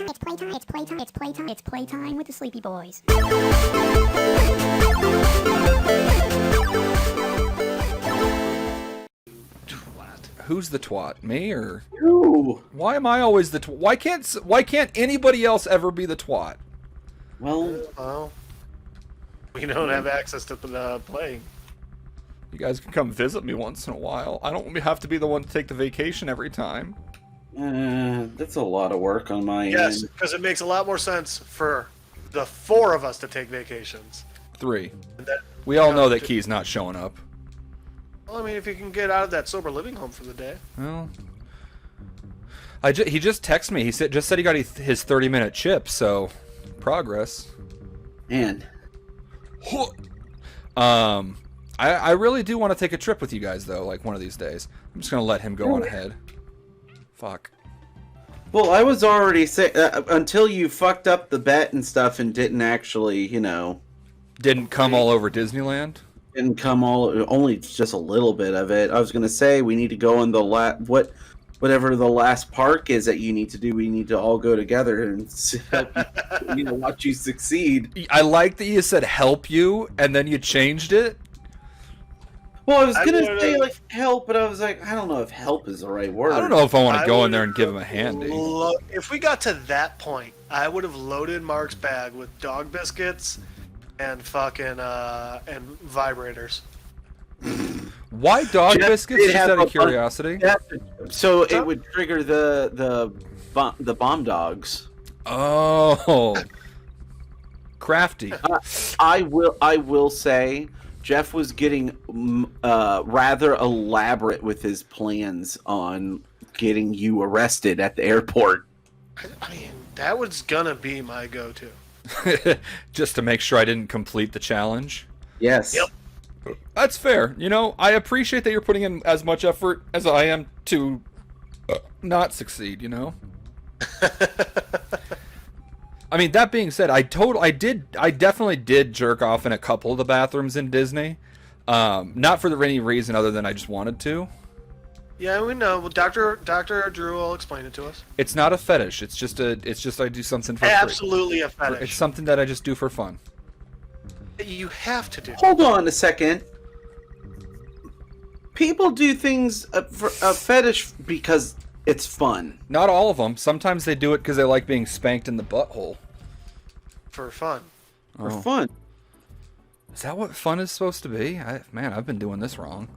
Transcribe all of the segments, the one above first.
It's playtime with the Sleepy Boys. Who's the twat? Me or? Ooh. Why am I always the twat? Why can't anybody else ever be the twat? Well, we don't have access to playing. You guys can come visit me once in a while. I don't have to be the one to take the vacation every time. that's a lot of work on my Yes, end. because it makes a lot more sense for the four of us to take vacations. 3. And that, We all know that Key's not showing up. well, I mean, if you can get out of that sober living home for the day. Well, he just texted me. He just said he got his 30-minute chip. So, progress. Man. I really do want to take a trip with you guys though. Like one of these days. I'm just gonna let him go on ahead. Fuck. Well, I was already saying until you fucked up the bet and stuff and didn't actually, Didn't come all over Disneyland. didn't come only just a little bit of it. I was gonna say we need to go on the whatever the last park is that you need to do. We need to all go together and watch you succeed. I like that you said help you and then you changed it. Well, I was gonna say like help, but I was like, I don't know if help is the right word. I don't know if I want to go in there and give him a handy. If we got to that point, I would have loaded Mark's bag with dog biscuits and fucking and vibrators. Why dog Jeff biscuits? did Just have out of a curiosity. So it would trigger the bomb dogs. Oh, crafty. I will say Jeff was getting rather elaborate with his plans on getting you arrested at the airport. I mean, that was gonna be my go-to. Just to make sure I didn't complete the challenge. Yes. Yep. That's fair. I appreciate that you're putting in as much effort as I am to not succeed, I mean, that being said, I definitely did jerk off in a couple of the bathrooms in Disney. Not for any reason other than I just wanted to. Yeah, we know. Well, Dr. Drew will explain it to us. It's not a fetish. It's just I do something for free. Absolutely a fetish. It's something that I just do for fun. You have to do. Hold on a second. People do things for a fetish because it's fun. Not all of them. Sometimes they do it because they like being spanked in the butthole. For fun. For fun. Is that what fun is supposed to be? Man, I've been doing this wrong.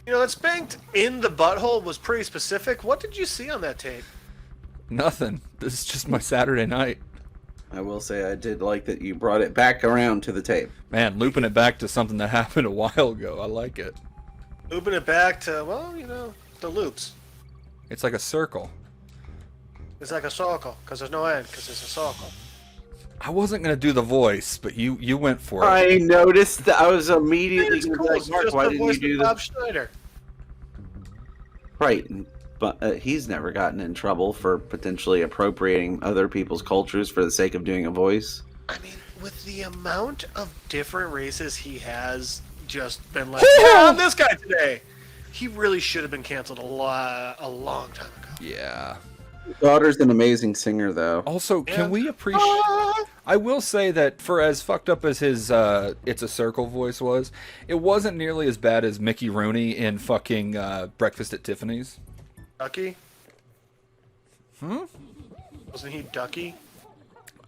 That spanked in the butthole was pretty specific. What did you see on that tape? Nothing. This is just my Saturday night. I will say I did like that you brought it back around to the tape. Man, looping it back to something that happened a while ago. I like it. Looping it back to, the loops. It's like a circle. It's like a circle, because there's no end, because it's a circle. I wasn't going to do the voice, but you went for it. I noticed that. I was immediately It's gonna cool. be like, It's Mark, just why the didn't voice you do of that? Bob Schneider. Right, but he's never gotten in trouble for potentially appropriating other people's cultures for the sake of doing a voice. I mean, with the amount of different races he has just been like, yeah, I'm this guy today. He really should have been canceled a long time ago. Yeah. His daughter's an amazing singer, though. Also, Yeah. can we appreciate... I will say that for as fucked up as his It's a Circle voice was, it wasn't nearly as bad as Mickey Rooney in fucking Breakfast at Tiffany's. Ducky? Wasn't he Ducky?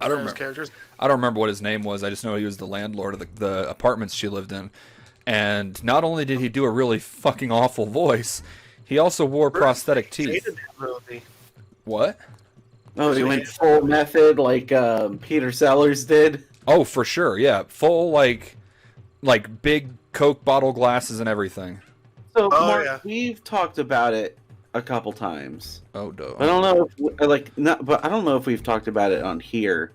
I don't His remember. characters? I don't remember what his name was. I just know he was the landlord of the apartments she lived in. And not only did he do a really fucking awful voice, he also wore prosthetic teeth. Hated that movie. What? Oh, he went full method like Peter Sellers did. Oh, for sure. Yeah, full like big Coke bottle glasses and everything. So, Oh, Mark, yeah. we've talked about it a couple times. Oh, duh. I don't know if, but I don't know if we've talked about it on here.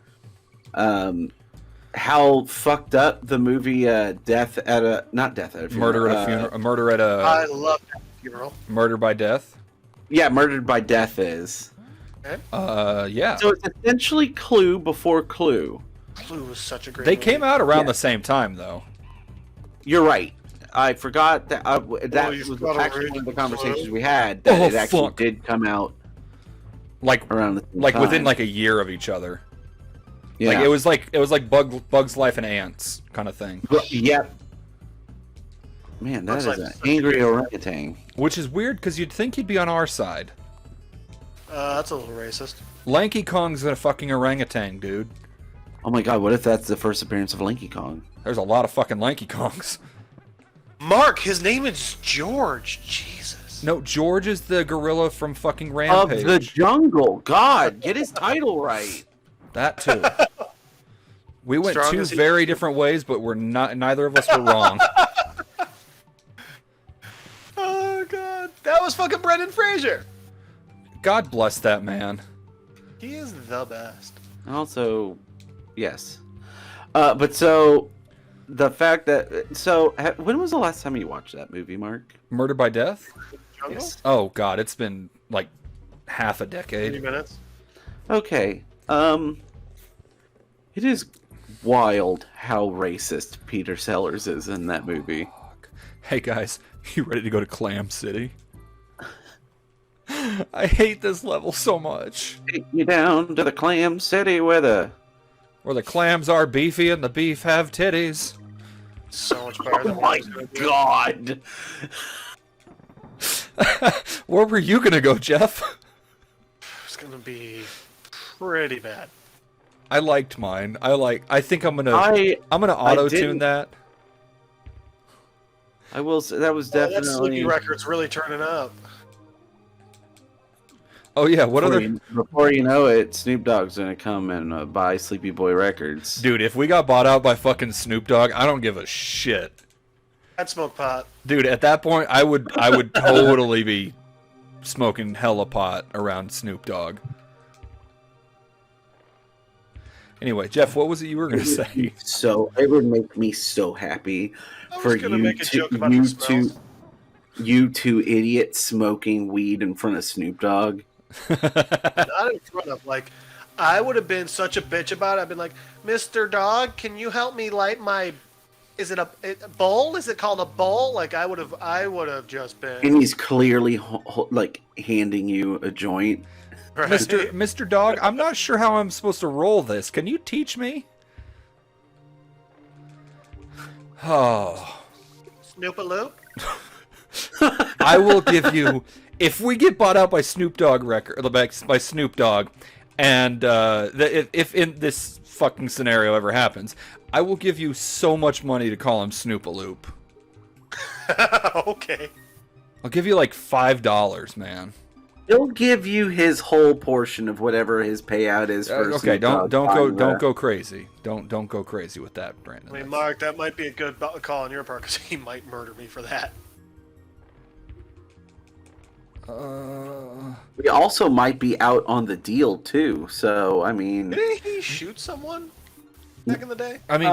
How fucked up the movie Murder at a Funeral. Murder at I a love that funeral. Murder by Death. Yeah, Murdered by Death is. Yeah. So it's essentially Clue before Clue. Clue was such a great They movie. came out around the same time, though. You're right. I forgot that that you was forgot actually already. one of the conversations we had. That Oh, it actually fuck. did come out. Like around the same like within time. like a year of each other. Yeah. Like it was like Bug's Life and Ants kind of thing. Yep. Man, that Looks is like an such a angry good- orangutan. Which is weird because you'd think he'd be on our side. That's a little racist. Lanky Kong's a fucking orangutan, dude. Oh my god, what if that's the first appearance of Lanky Kong? There's a lot of fucking Lanky Kongs. Mark, his name is George. Jesus. No, George is the gorilla from fucking Of Rampage. the jungle. God, get his title right. That too. We went Strong two as he- very different ways, but we're not. Neither of us were wrong. Oh god, that was fucking Brendan Fraser. God bless that man. He is the best. Also, yes. But so, the fact that... when was the last time you watched that movie, Mark? Murder by Death? Jungle? Yes. Oh God, it's been like half a 3 decade. minutes. Okay. It is wild how racist Peter Sellers is in that movie. Hey guys, you ready to go to Clam City? I hate this level so much. Take me down to the Clam City where the... Where the clams are beefy and the beef have titties. So much better than Oh what I my was gonna do. god! Where were you gonna go, Jeff? It's gonna be pretty bad. I liked mine. I think I'm gonna I auto tune didn't- that. I will say that was Oh, that definitely... Sleepy record's really turning up. Oh yeah, what other Before you know it, Snoop Dogg's gonna come and buy Sleepy Boy Records. dude? If we got bought out by fucking Snoop Dogg, I don't give a shit. I'd smoke pot. Dude, at that point, I would totally be smoking hella pot around Snoop Dogg. Anyway, Jeff, what was it you were gonna say? So it would make me so happy I was for gonna you make a joke to about the smells. you two idiots smoking weed in front of Snoop Dogg. Not in front of, like, I would have been such a bitch about it. I've been like, Mr. Dog, can you help me light my... Is it a bowl? Is it called a bowl? Like, I would have just been... And he's clearly like handing you a joint. Right? Mr. Dog, I'm not sure how I'm supposed to roll this. Can you teach me? Oh, Snoop-a-loop? I will give you. If we get bought out by Snoop Dogg by Snoop Dogg, and if in this fucking scenario ever happens, I will give you so much money to call him Snoop-a-loop. Okay. I'll give you like $5, man. He'll give you his whole portion of whatever his payout is for. Okay, Snoop Dogg don't buying go crazy. Don't go crazy with that, Brandon. I mean, Mark, that might be a good call on your part, because he might murder me for that. We also might be out on the deal too. So I mean, Didn't he shoot someone back in the day? I mean,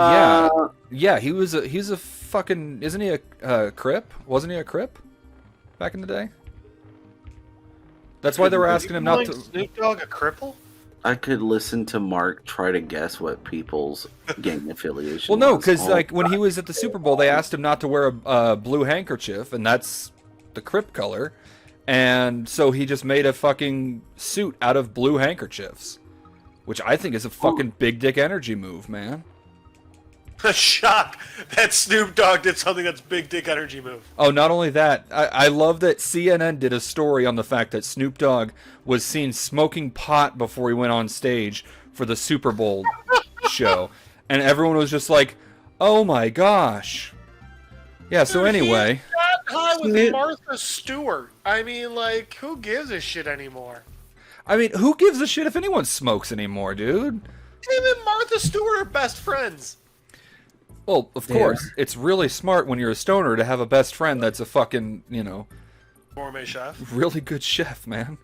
yeah. He's a fucking. Isn't he a Crip? Wasn't he a Crip back in the day? That's why they were asking him not to. Snoop Dogg a cripple? I could listen to Mark try to guess what people's gang affiliation. Well, no, was because all like when he time. was at the Super Bowl, they asked him not to wear a blue handkerchief, and that's the Crip color, and so he just made a fucking suit out of blue handkerchiefs, which I think is a fucking big dick energy move, man. Shock that Snoop Dogg did something that's big dick energy move. Oh, not only that, I love that CNN did a story on the fact that Snoop Dogg was seen smoking pot before he went on stage for the Super Bowl show. And everyone was just like, oh my gosh. Yeah, so Dude, anyway. He's that high with Snoop- Martha Stewart. I mean, like, who gives a shit anymore? I mean, who gives a shit if anyone smokes anymore, dude? Him and Martha Stewart are best friends. Well, of course, it's really smart when you're a stoner to have a best friend that's a fucking, Gourmet chef. really good chef, man.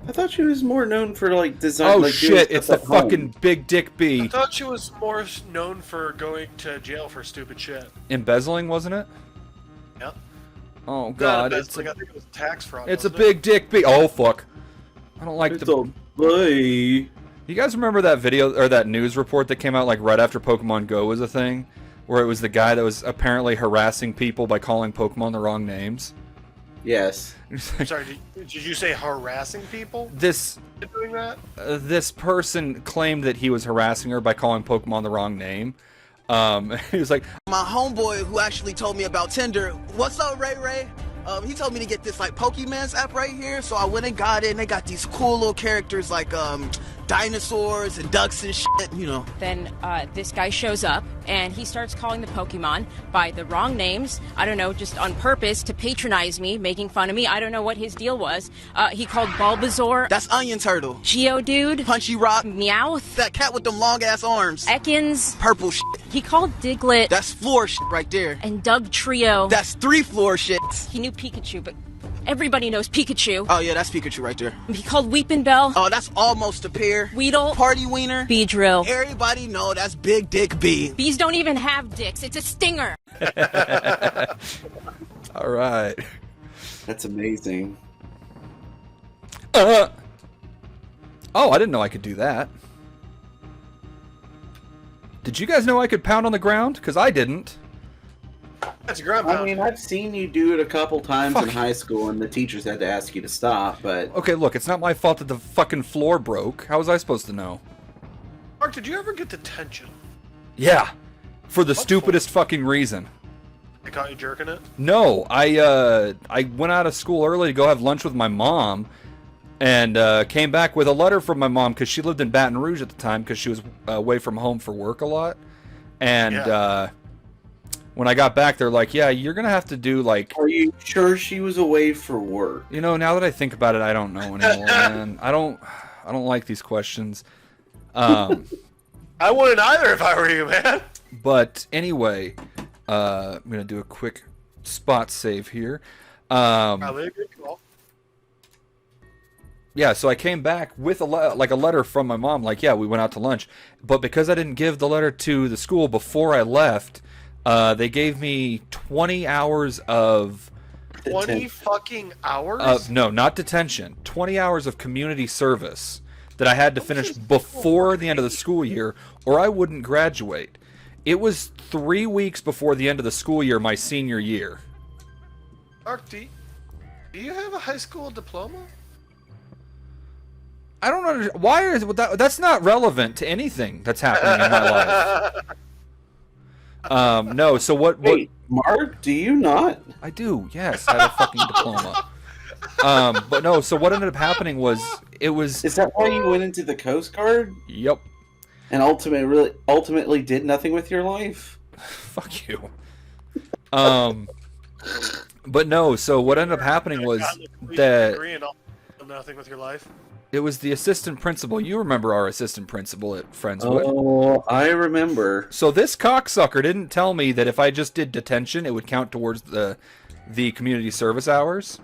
I thought she was more known for like design. Oh like, doing shit, stuff it's the at home. fucking Big Dick I B. thought she was more known for going to jail for stupid shit. Embezzling, wasn't it? Yeah. Oh Not god, embezzling, I think it was tax fraud. it's a wasn't it? Big Dick B. Oh fuck. I don't like It's the... a boy. You guys remember that video or that news report that came out like right after Pokemon Go was a thing? Where it was the guy that was apparently harassing people by calling Pokemon the wrong names? Yes. Sorry, did you say harassing people? This Doing that? this person claimed that he was harassing her by calling Pokemon the wrong name. He was like, My homeboy who actually told me about Tinder, what's up, Ray Ray? He told me to get this like Pokemon's app right here, so I went and got it, and they got these cool little characters like dinosaurs and ducks and shit, you know. Then this guy shows up and he starts calling the Pokemon by the wrong names. I don't know, just on purpose to patronize me, making fun of me. I don't know what his deal was. He called Bulbasaur, That's Onion Turtle. Geodude, Punchy Rock. Meowth, That cat with them long ass arms. Ekans. Purple shit. He called Diglett That's floor shit right there. and Doug Trio. That's 3 floor shits. He knew Pikachu, but everybody knows Pikachu. Oh yeah, that's Pikachu right there. He called Weepin' Bell, Oh, that's almost a pair. Weedle, Party Wiener. Beedrill. Everybody know that's Big Dick B. Bees don't even have dicks. It's a stinger. all right. That's amazing. Oh, I didn't know I could do that. Did you guys know I could pound on the ground? Because I didn't. That's a ground I pound. mean, I've seen you do it a couple times in Fuck. high school, and the teachers had to ask you to stop. But Okay, look, it's not my fault that the fucking floor broke. How was I supposed to know? Mark, did you ever get detention? Yeah, for the What stupidest fucking reason. They caught you jerking it? No, I went out of school early to go have lunch with my mom, and came back with a letter from my mom because she lived in Baton Rouge at the time because she was away from home for work a lot. And Yeah. when I got back, they're like, "Yeah, you're gonna have to do like." are you sure she was away for work? You know, now that I think about it, I don't know anymore, man. I don't like these questions. I wouldn't either if I were you, man. But anyway, I'm gonna do a quick spot save here. Probably a good call. Yeah, so I came back with a letter from my mom, like, yeah, we went out to lunch. But because I didn't give the letter to the school before I left, they gave me 20 hours of 20 fucking hours? no, not detention. 20 hours of community service that I had to finish before the end of the school year, or I wouldn't graduate. It was 3 weeks before the end of the school year, my senior year. Mark, do you have a high school diploma? I don't understand. Why is that's not relevant to anything that's happening in my life. No. So what? Wait, Mark, do you not? I do. Yes, I have a fucking diploma. But no. So what ended up happening was it was. Is that why you went into the Coast Guard Yep. and ultimately did nothing with your life? Fuck you. But no. So what ended up happening was that Degree and all, nothing with your life. it was the assistant principal. You remember our assistant principal at Friendswood? Oh, I remember. So this cocksucker didn't tell me that if I just did detention, it would count towards the community service hours.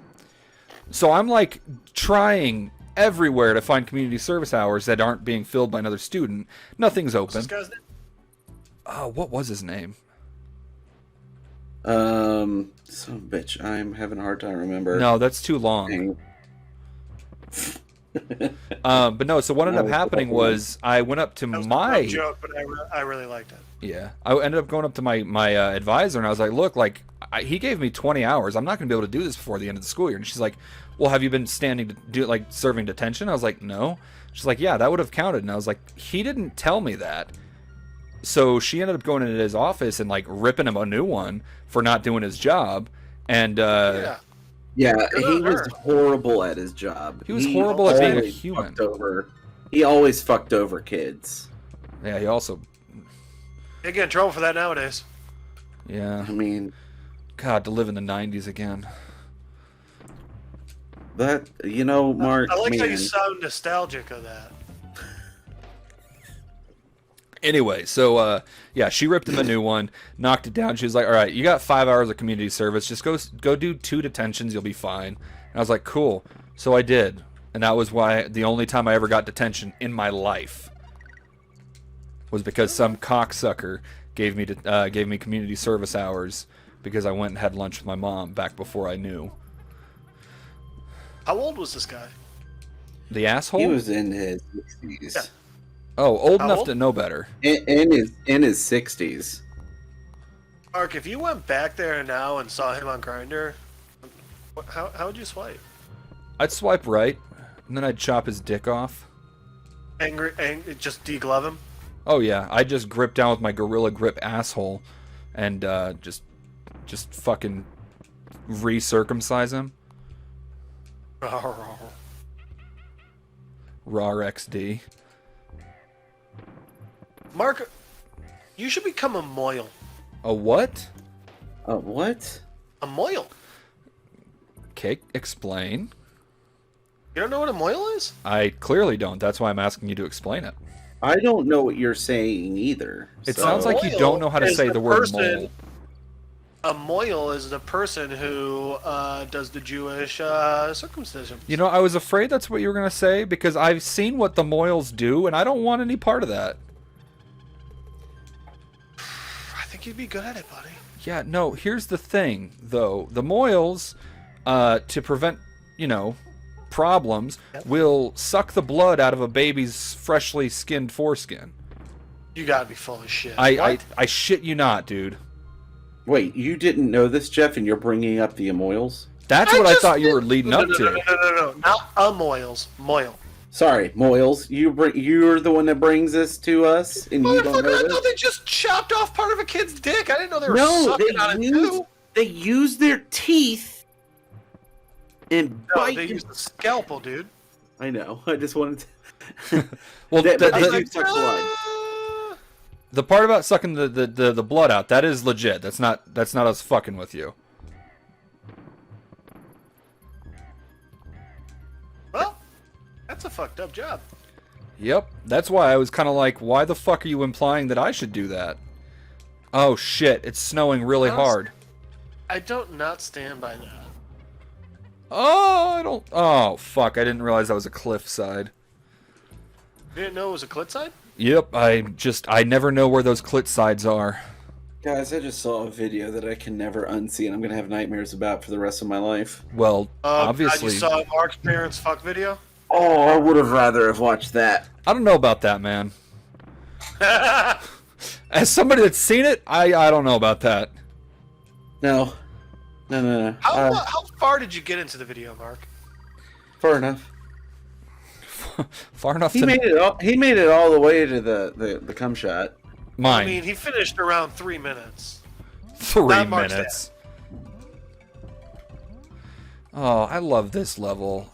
So I'm like trying everywhere to find community service hours that aren't being filled by another student. Nothing's What's open. this guy's name? Oh, what was his name? Son of a bitch, I'm having a hard time remember. No, that's too long. But no, so what ended up happening was I went up to That was my a joke, but I really liked it. Yeah, I ended up going up to my advisor and I was like, "Look, like he gave me 20 hours. I'm not going to be able to do this before the end of the school year." And she's like, "Well, have you been standing to do like serving detention?" I was like, "No." She's like, "Yeah, that would have counted." And I was like, "He didn't tell me that." So she ended up going into his office and like ripping him a new one for not doing his job. And Yeah. Yeah, Good he on was her. horrible at his job. He was horrible at being a always human. He always fucked over kids. yeah, he also, They get in trouble for that nowadays. yeah, I mean, God, to live in the 90s again. that, Mark, I like how man, you sound nostalgic of that. Anyway, so yeah, she ripped him a new one, knocked it down. She was like, "All right, you got 5 hours of community service. Just go do 2 detentions. You'll be fine." And I was like, "Cool." So I did, and that was the only time I ever got detention in my life was because some cocksucker gave me community service hours because I went and had lunch with my mom back before I knew. How old was this guy? The asshole? he was in his 60s. Yeah. Oh, old How enough old? to know better. In his 60s. Mark, if you went back there now and saw him on Grindr, How would you swipe? I'd swipe right, and then I'd chop his dick off. Angry, just deglove him. Oh yeah, I'd just grip down with my gorilla grip asshole, and just fucking recircumcise him. Rar XD. Mark, you should become a moil. A what? A what? A moil. Okay, explain. You don't know what a moil is? I clearly don't. That's why I'm asking you to explain it. I don't know what you're saying either. It so- sounds like you don't know how to is say the the word person- mole. A moil is the person who does the Jewish circumcision. You know, I was afraid that's what you were going to say because I've seen what the moils do, and I don't want any part of that. I think you'd be good at it, buddy. Yeah, no, here's the thing, though. The moils, to prevent, problems, will suck the blood out of a baby's freshly skinned foreskin. You gotta be full of shit. I shit you not, dude. Wait, you didn't know this, Jeff, and you're bringing up the Amoils? That's what I thought you were leading up to. No, not a moils. Moil. Sorry, Moils. You're the one that brings this to us, and you don't know Motherfucker, I this? thought they just chopped off part of a kid's dick. I didn't know they were No, sucking on it too. they use their teeth and No, bite. they used the scalpel, dude. I know. I just wanted to. Well, But they the, do suck blood. the part about sucking the blood out, that is legit. That's not us fucking with you. Well, that's a fucked up job. Yep, that's why I was kind of like, why the fuck are you implying that I should do that? Oh shit, it's snowing really hard. I don't not stand by that. Oh, fuck, I didn't realize that was a cliffside. You didn't know it was a clit side? Yep, I never know where those clit sides are. Guys, I just saw a video that I can never unsee, and I'm gonna have nightmares about for the rest of my life. Well, God, obviously. you saw Mark's parents' fuck video? Oh, I would have rather have watched that. I don't know about that, man. As somebody that's seen it, I don't know about that. No. How far did you get into the video, Mark? Far enough. Far enough He to made it all the way to the cum shot. mine. I mean, he finished around 3 minutes. 3 Not Mark's minutes. Oh, I love this level.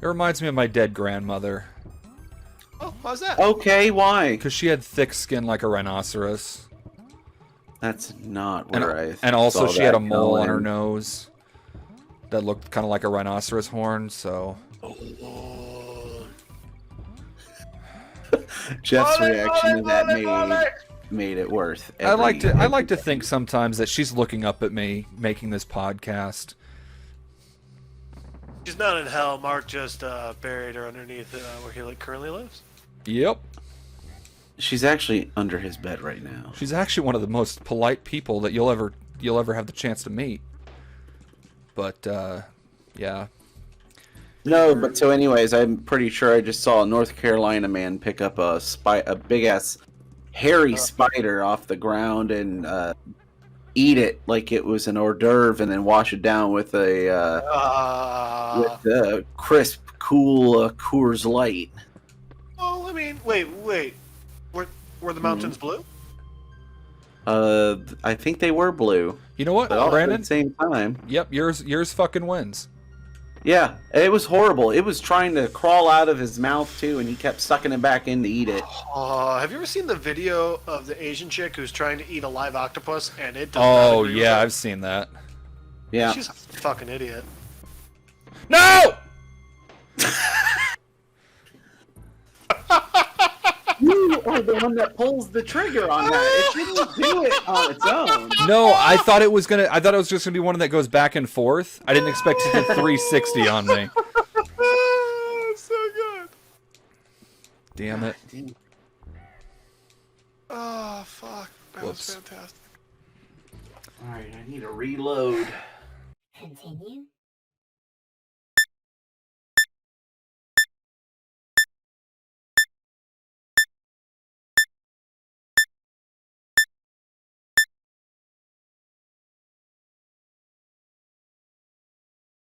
It reminds me of my dead grandmother. Oh, how's that? Okay, why? Because she had thick skin like a rhinoceros. That's not where I. And also saw she had a that mole on her going. nose that looked kind of like a rhinoceros horn, so... Jeff's Ollie, reaction to that Ollie, Ollie. made it worth. I like to think sometimes that she's looking up at me making this podcast. She's not in hell. Mark just buried her underneath where he currently lives. Yep. She's actually under his bed right now. She's actually one of the most polite people that you'll ever have the chance to meet. But yeah. No, but so anyways, I'm pretty sure I just saw a North Carolina man pick up a big ass hairy spider off the ground and eat it like it was an hors d'oeuvre, and then wash it down with a crisp, cool Coors Light. Oh, I mean, wait. Were the mountains blue? I think they were blue, You know what, but all at Brandon? the same time. Yep, yours fucking wins. Yeah, it was horrible. It was trying to crawl out of his mouth too, and he kept sucking it back in to eat it. Have you ever seen the video of the Asian chick who's trying to eat a live octopus and it does not Oh agree with yeah, her? I've seen that. Yeah. She's a fucking idiot. No! You are the one that pulls the trigger on that. It didn't do it on its own. No, I thought it was just gonna be one that goes back and forth. I didn't expect it to 360 on me. So good. Damn it. Oh, fuck. That Whoops. was fantastic. Alright, I need to reload. Continue.